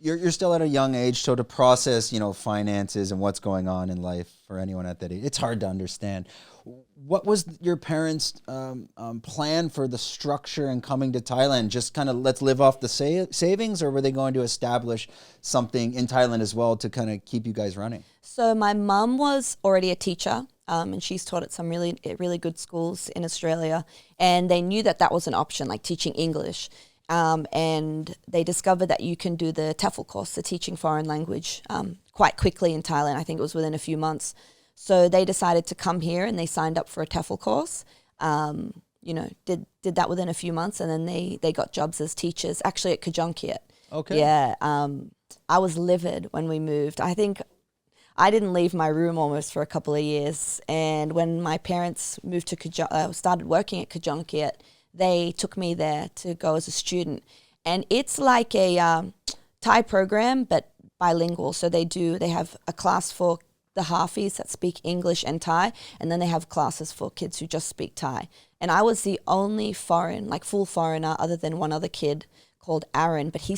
you're still at a young age, so to process, finances and what's going on in life for anyone at that age, it's hard to understand. What was your parents' plan for the structure and coming to Thailand? Just kind of let's live off the savings, or were they going to establish something in Thailand as well to kind of keep you guys running? So my mum was already a teacher, and she's taught at some really, really good schools in Australia, and they knew that was an option, like teaching English. And they discovered that you can do the TEFL course, the teaching foreign language, quite quickly in Thailand. I think it was within a few months. So they decided to come here and they signed up for a TEFL course. Did that within a few months, and then they got jobs as teachers, actually at Kajonkiat. Okay. Yeah. I was livid when we moved. I think I didn't leave my room almost for a couple of years. And when my parents moved to started working at Kajonkiat, they took me there to go as a student. And it's like a Thai program, but bilingual. So they have a class for the halfies that speak English and Thai, and then they have classes for kids who just speak Thai. And I was the only full foreigner, other than one other kid called Aaron, but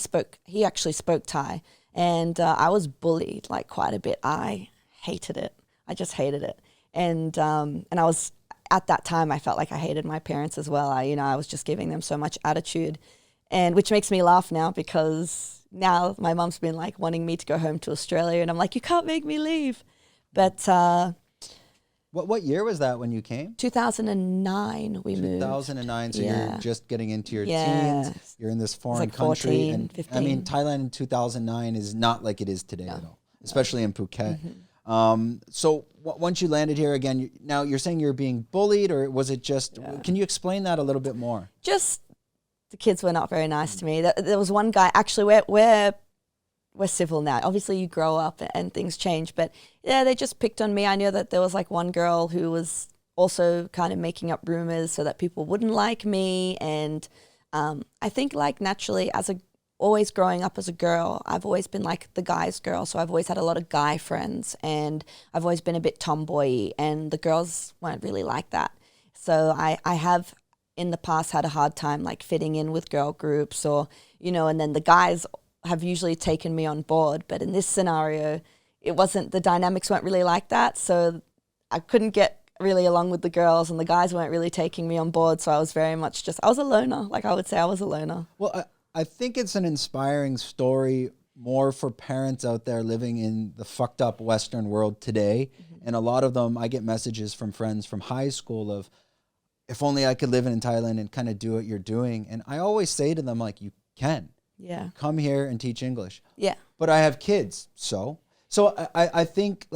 he actually spoke Thai. And I was bullied quite a bit. I hated it. I just hated it. And I was, at that time, I felt like I hated my parents as well. I was just giving them so much attitude, and which makes me laugh now, because now my mom's been wanting me to go home to Australia, and I'm like, you can't make me leave. But what year was that when you came? 2009 we moved. 2009, so you're just getting into your teens. You're in this foreign country. 14, and 15. I mean, Thailand in 2009 is not like it is today at all, especially in Phuket. So once you landed here again, now you're saying you're being bullied, or was it just, can you explain that a little bit more? Just the kids were not very nice to me. There was one guy, actually, we're civil now. Obviously you grow up and things change, but yeah, they just picked on me. I knew that there was one girl who was also kind of making up rumors so that people wouldn't like me. And I think naturally, always growing up as a girl, I've always been the guy's girl. So I've always had a lot of guy friends, and I've always been a bit tomboy, and the girls weren't really like that. So I have in the past had a hard time fitting in with girl groups, or, and then the guys have usually taken me on board. But in this scenario, the dynamics weren't really like that. So I couldn't get really along with the girls, and the guys weren't really taking me on board. So I was very much I was a loner. I would say I was a loner. Well, I think it's an inspiring story more for parents out there living in the fucked up Western world today. And a lot of them, I get messages from friends from high school of, if only I could live in Thailand and kind of do what you're doing. And I always say to them, you can. Yeah. Come here and teach English. Yeah. But I have kids, so I think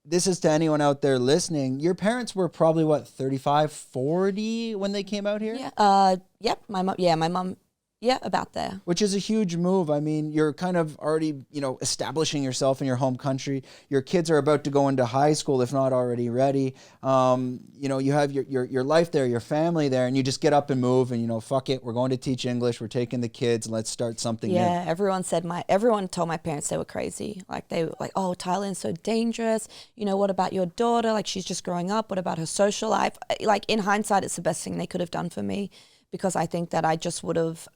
this is to anyone out there listening. Your parents were probably 35, 40 when they came out here? Yeah. Yep. My mom. Yeah, about there. Which is a huge move. I mean, you're kind of already, establishing yourself in your home country. Your kids are about to go into high school, if not already ready. You have your life there, your family there, and you just get up and move and, fuck it, we're going to teach English. We're taking the kids. Let's start something new. Yeah, everyone told my parents they were crazy. They were oh, Thailand's so dangerous. What about your daughter? She's just growing up. What about her social life? In hindsight, it's the best thing they could have done for me, because I think that I just would have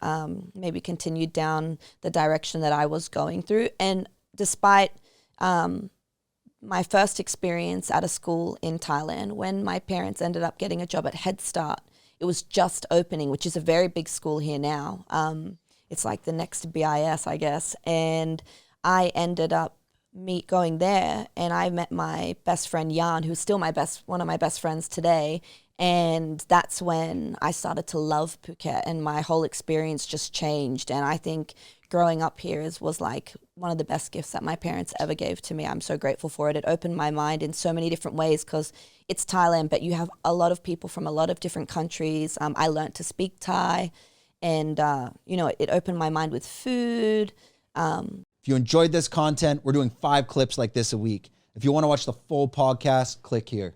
maybe continued down the direction that I was going through. And despite my first experience at a school in Thailand, when my parents ended up getting a job at Head Start, it was just opening, which is a very big school here now. It's the next BIS, I guess. And I ended up going there, and I met my best friend Jan, who's still one of my best friends today. And that's when I started to love Phuket, and my whole experience just changed. And I think growing up here was one of the best gifts that my parents ever gave to me. I'm so grateful for it. It opened my mind in so many different ways, because it's Thailand, but you have a lot of people from a lot of different countries. I learned to speak Thai, and, it opened my mind with food. If you enjoyed this content, we're doing 5 clips like this a week. If you want to watch the full podcast, click here.